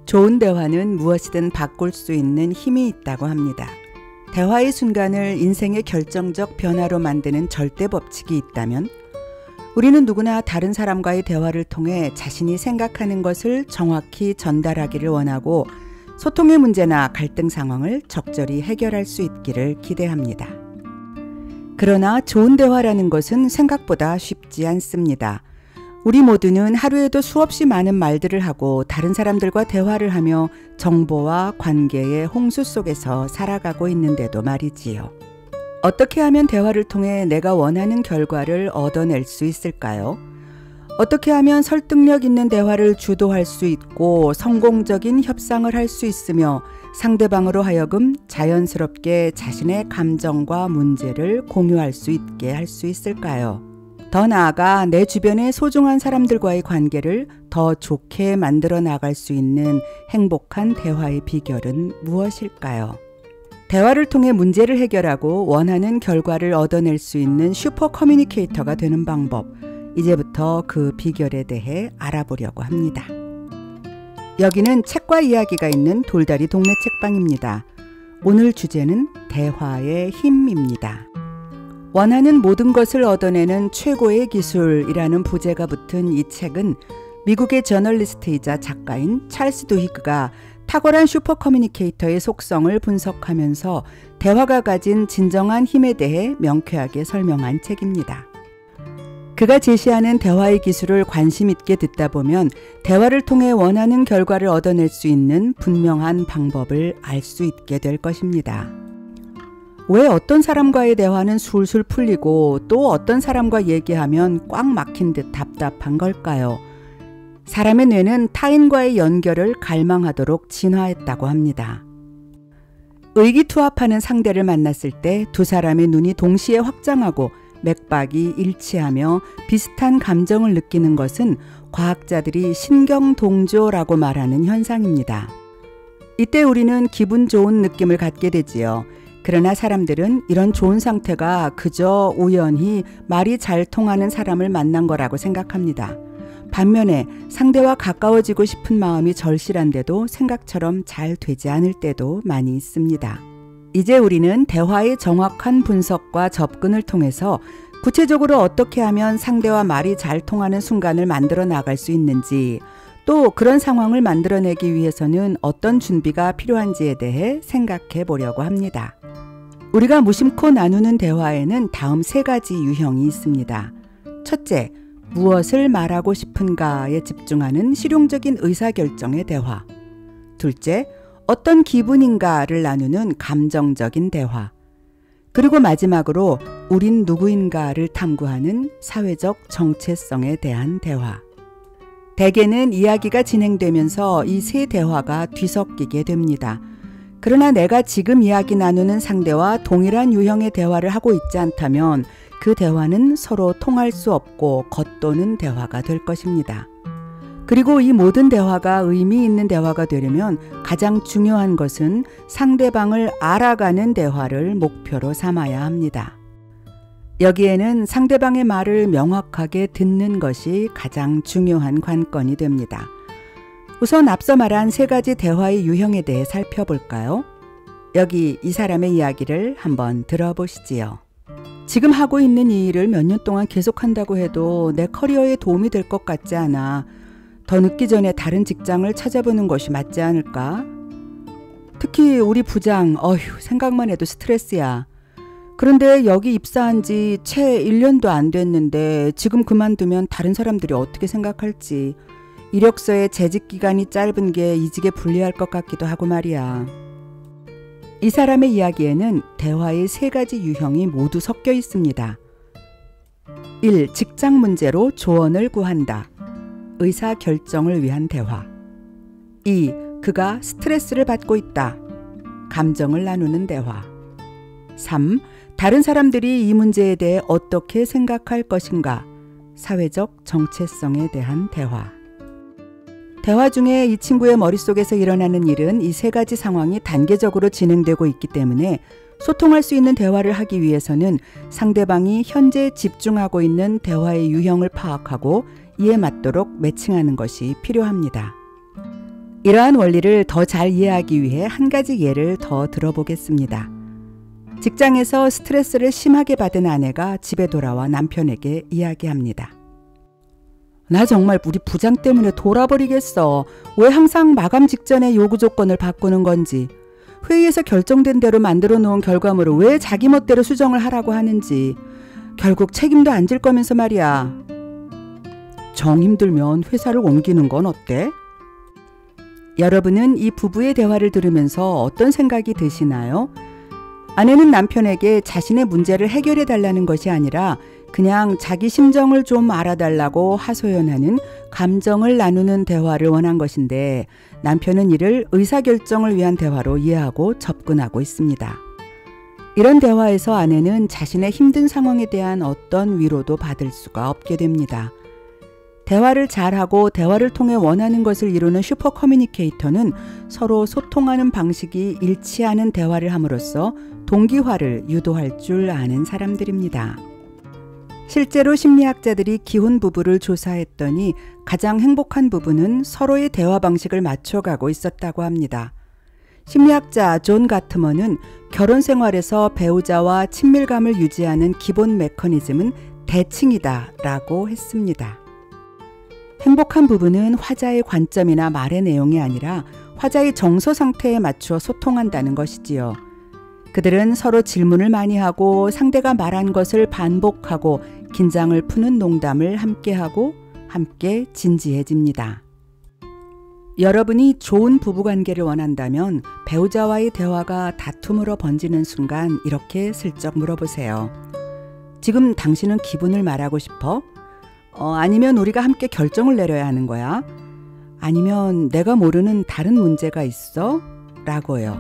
좋은 대화는 무엇이든 바꿀 수 있는 힘이 있다고 합니다. 대화의 순간을 인생의 결정적 변화로 만드는 절대 법칙이 있다면 우리는 누구나 다른 사람과의 대화를 통해 자신이 생각하는 것을 정확히 전달하기를 원하고 소통의 문제나 갈등 상황을 적절히 해결할 수 있기를 기대합니다. 그러나 좋은 대화라는 것은 생각보다 쉽지 않습니다. 우리 모두는 하루에도 수없이 많은 말들을 하고 다른 사람들과 대화를 하며 정보와 관계의 홍수 속에서 살아가고 있는데도 말이지요. 어떻게 하면 대화를 통해 내가 원하는 결과를 얻어낼 수 있을까요? 어떻게 하면 설득력 있는 대화를 주도할 수 있고 성공적인 협상을 할 수 있으며 상대방으로 하여금 자연스럽게 자신의 감정과 문제를 공유할 수 있게 할 수 있을까요? 더 나아가 내 주변의 소중한 사람들과의 관계를 더 좋게 만들어 나갈 수 있는 행복한 대화의 비결은 무엇일까요? 대화를 통해 문제를 해결하고 원하는 결과를 얻어낼 수 있는 슈퍼 커뮤니케이터가 되는 방법, 이제부터 그 비결에 대해 알아보려고 합니다. 여기는 책과 이야기가 있는 돌다리 동네 책방입니다. 오늘 주제는 대화의 힘입니다. 원하는 모든 것을 얻어내는 최고의 기술이라는 부제가 붙은 이 책은 미국의 저널리스트이자 작가인 찰스 두히그가 탁월한 슈퍼 커뮤니케이터의 속성을 분석하면서 대화가 가진 진정한 힘에 대해 명쾌하게 설명한 책입니다. 그가 제시하는 대화의 기술을 관심 있게 듣다 보면 대화를 통해 원하는 결과를 얻어낼 수 있는 분명한 방법을 알 수 있게 될 것입니다. 왜 어떤 사람과의 대화는 술술 풀리고 또 어떤 사람과 얘기하면 꽉 막힌 듯 답답한 걸까요? 사람의 뇌는 타인과의 연결을 갈망하도록 진화했다고 합니다. 의기투합하는 상대를 만났을 때 두 사람의 눈이 동시에 확장하고 맥박이 일치하며 비슷한 감정을 느끼는 것은 과학자들이 신경동조라고 말하는 현상입니다. 이때 우리는 기분 좋은 느낌을 갖게 되지요. 그러나 사람들은 이런 좋은 상태가 그저 우연히 말이 잘 통하는 사람을 만난 거라고 생각합니다. 반면에 상대와 가까워지고 싶은 마음이 절실한데도 생각처럼 잘 되지 않을 때도 많이 있습니다. 이제 우리는 대화의 정확한 분석과 접근을 통해서 구체적으로 어떻게 하면 상대와 말이 잘 통하는 순간을 만들어 나갈 수 있는지, 또 그런 상황을 만들어내기 위해서는 어떤 준비가 필요한지에 대해 생각해 보려고 합니다. 우리가 무심코 나누는 대화에는 다음 3가지 유형이 있습니다. 첫째, 무엇을 말하고 싶은가에 집중하는 실용적인 의사결정의 대화. 둘째, 어떤 기분인가를 나누는 감정적인 대화. 그리고 마지막으로 우린 누구인가를 탐구하는 사회적 정체성에 대한 대화. 대개는 이야기가 진행되면서 이 3 대화가 뒤섞이게 됩니다. 그러나 내가 지금 이야기 나누는 상대와 동일한 유형의 대화를 하고 있지 않다면 그 대화는 서로 통할 수 없고 겉도는 대화가 될 것입니다. 그리고 이 모든 대화가 의미 있는 대화가 되려면 가장 중요한 것은 상대방을 알아가는 대화를 목표로 삼아야 합니다. 여기에는 상대방의 말을 명확하게 듣는 것이 가장 중요한 관건이 됩니다. 우선 앞서 말한 3가지 대화의 유형에 대해 살펴볼까요? 여기 이 사람의 이야기를 한번 들어보시지요. 지금 하고 있는 이 일을 몇 년 동안 계속한다고 해도 내 커리어에 도움이 될 것 같지 않아. 더 늦기 전에 다른 직장을 찾아보는 것이 맞지 않을까? 특히 우리 부장, 생각만 해도 스트레스야. 그런데 여기 입사한 지 채 1년도 안 됐는데 지금 그만두면 다른 사람들이 어떻게 생각할지. 이력서에 재직 기간이 짧은 게 이직에 불리할 것 같기도 하고 말이야. 이 사람의 이야기에는 대화의 3가지 유형이 모두 섞여 있습니다. 1. 직장 문제로 조언을 구한다. 의사결정을 위한 대화. 2. 그가 스트레스를 받고 있다. 감정을 나누는 대화. 3. 다른 사람들이 이 문제에 대해 어떻게 생각할 것인가. 사회적 정체성에 대한 대화. 대화 중에 이 친구의 머릿속에서 일어나는 일은 이 3가지 상황이 단계적으로 진행되고 있기 때문에 소통할 수 있는 대화를 하기 위해서는 상대방이 현재 집중하고 있는 대화의 유형을 파악하고 이에 맞도록 매칭하는 것이 필요합니다. 이러한 원리를 더 잘 이해하기 위해 한 가지 예를 더 들어보겠습니다. 직장에서 스트레스를 심하게 받은 아내가 집에 돌아와 남편에게 이야기합니다. 나 정말 우리 부장 때문에 돌아버리겠어. 왜 항상 마감 직전에 요구 조건을 바꾸는 건지, 회의에서 결정된 대로 만들어 놓은 결과물을 왜 자기 멋대로 수정을 하라고 하는지, 결국 책임도 안 질 거면서 말이야. 정 힘들면 회사를 옮기는 건 어때? 여러분은 이 부부의 대화를 들으면서 어떤 생각이 드시나요? 아내는 남편에게 자신의 문제를 해결해 달라는 것이 아니라 그냥 자기 심정을 좀 알아달라고 하소연하는, 감정을 나누는 대화를 원한 것인데, 남편은 이를 의사결정을 위한 대화로 이해하고 접근하고 있습니다. 이런 대화에서 아내는 자신의 힘든 상황에 대한 어떤 위로도 받을 수가 없게 됩니다. 대화를 잘하고 대화를 통해 원하는 것을 이루는 슈퍼 커뮤니케이터는 서로 소통하는 방식이 일치하는 대화를 함으로써 동기화를 유도할 줄 아는 사람들입니다. 실제로 심리학자들이 기혼 부부를 조사했더니 가장 행복한 부부는 서로의 대화 방식을 맞춰가고 있었다고 합니다. 심리학자 존 가트먼은 결혼 생활에서 배우자와 친밀감을 유지하는 기본 메커니즘은 대칭이다 라고 했습니다. 행복한 부부는 화자의 관점이나 말의 내용이 아니라 화자의 정서 상태에 맞추어 소통한다는 것이지요. 그들은 서로 질문을 많이 하고 상대가 말한 것을 반복하고 긴장을 푸는 농담을 함께하고 함께 진지해집니다. 여러분이 좋은 부부관계를 원한다면 배우자와의 대화가 다툼으로 번지는 순간 이렇게 슬쩍 물어보세요. 지금 당신은 기분을 말하고 싶어? 아니면 우리가 함께 결정을 내려야 하는 거야? 아니면 내가 모르는 다른 문제가 있어? 라고요.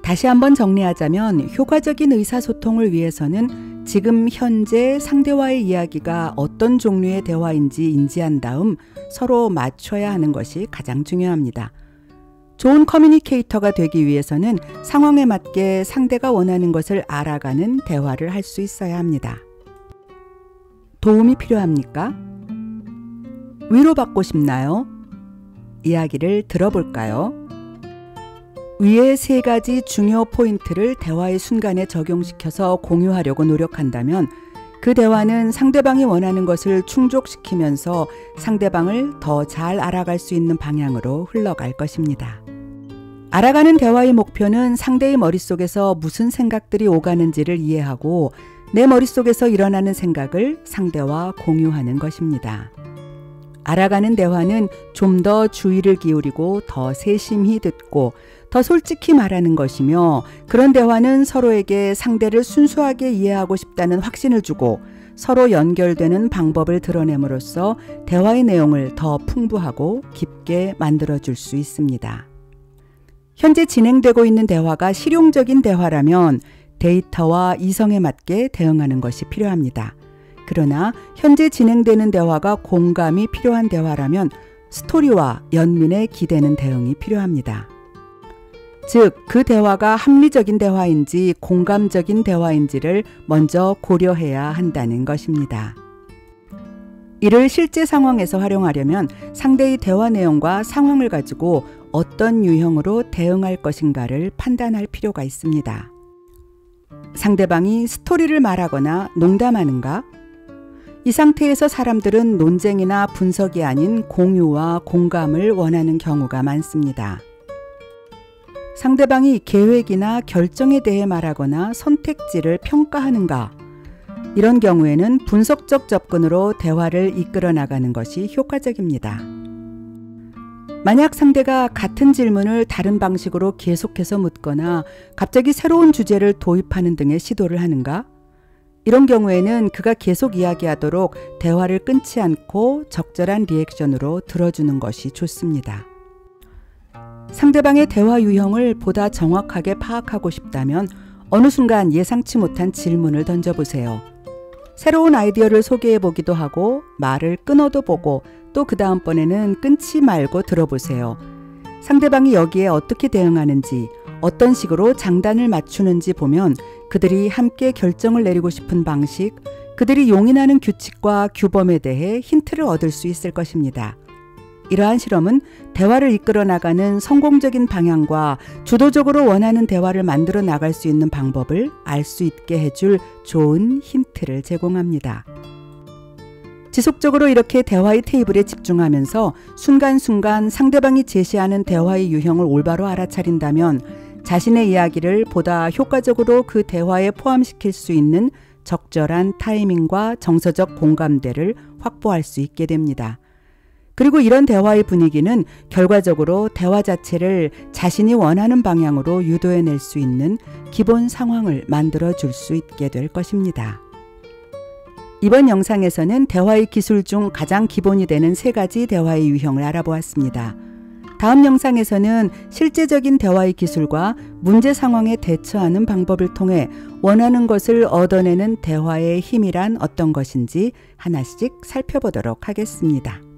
다시 한번 정리하자면 효과적인 의사소통을 위해서는 지금 현재 상대와의 이야기가 어떤 종류의 대화인지 인지한 다음 서로 맞춰야 하는 것이 가장 중요합니다. 좋은 커뮤니케이터가 되기 위해서는 상황에 맞게 상대가 원하는 것을 알아가는 대화를 할 수 있어야 합니다. 도움이 필요합니까? 위로받고 싶나요? 이야기를 들어볼까요? 위의 세 가지 중요 포인트를 대화의 순간에 적용시켜서 공유하려고 노력한다면 그 대화는 상대방이 원하는 것을 충족시키면서 상대방을 더 잘 알아갈 수 있는 방향으로 흘러갈 것입니다. 알아가는 대화의 목표는 상대의 머릿속에서 무슨 생각들이 오가는지를 이해하고 내 머릿속에서 일어나는 생각을 상대와 공유하는 것입니다. 알아가는 대화는 좀 더 주의를 기울이고 더 세심히 듣고 더 솔직히 말하는 것이며, 그런 대화는 서로에게 상대를 순수하게 이해하고 싶다는 확신을 주고 서로 연결되는 방법을 드러냄으로써 대화의 내용을 더 풍부하고 깊게 만들어줄 수 있습니다. 현재 진행되고 있는 대화가 실용적인 대화라면 데이터와 이성에 맞게 대응하는 것이 필요합니다. 그러나 현재 진행되는 대화가 공감이 필요한 대화라면 스토리와 연민에 기대는 대응이 필요합니다. 즉, 그 대화가 합리적인 대화인지 공감적인 대화인지를 먼저 고려해야 한다는 것입니다. 이를 실제 상황에서 활용하려면 상대의 대화 내용과 상황을 가지고 어떤 유형으로 대응할 것인가를 판단할 필요가 있습니다. 상대방이 스토리를 말하거나 농담하는가? 이 상태에서 사람들은 논쟁이나 분석이 아닌 공유와 공감을 원하는 경우가 많습니다. 상대방이 계획이나 결정에 대해 말하거나 선택지를 평가하는가? 이런 경우에는 분석적 접근으로 대화를 이끌어 나가는 것이 효과적입니다. 만약 상대가 같은 질문을 다른 방식으로 계속해서 묻거나 갑자기 새로운 주제를 도입하는 등의 시도를 하는가? 이런 경우에는 그가 계속 이야기하도록 대화를 끊지 않고 적절한 리액션으로 들어주는 것이 좋습니다. 상대방의 대화 유형을 보다 정확하게 파악하고 싶다면 어느 순간 예상치 못한 질문을 던져보세요. 새로운 아이디어를 소개해보기도 하고 말을 끊어도 보고 또 그 다음번에는 끊지 말고 들어보세요. 상대방이 여기에 어떻게 대응하는지, 어떤 식으로 장단을 맞추는지 보면 그들이 함께 결정을 내리고 싶은 방식, 그들이 용인하는 규칙과 규범에 대해 힌트를 얻을 수 있을 것입니다. 이러한 실험은 대화를 이끌어 나가는 성공적인 방향과 주도적으로 원하는 대화를 만들어 나갈 수 있는 방법을 알 수 있게 해줄 좋은 힌트를 제공합니다. 지속적으로 이렇게 대화의 테이블에 집중하면서 순간순간 상대방이 제시하는 대화의 유형을 올바로 알아차린다면 자신의 이야기를 보다 효과적으로 그 대화에 포함시킬 수 있는 적절한 타이밍과 정서적 공감대를 확보할 수 있게 됩니다. 그리고 이런 대화의 분위기는 결과적으로 대화 자체를 자신이 원하는 방향으로 유도해낼 수 있는 기본 상황을 만들어 줄 수 있게 될 것입니다. 이번 영상에서는 대화의 기술 중 가장 기본이 되는 3가지 대화의 유형을 알아보았습니다. 다음 영상에서는 실제적인 대화의 기술과 문제 상황에 대처하는 방법을 통해 원하는 것을 얻어내는 대화의 힘이란 어떤 것인지 하나씩 살펴보도록 하겠습니다.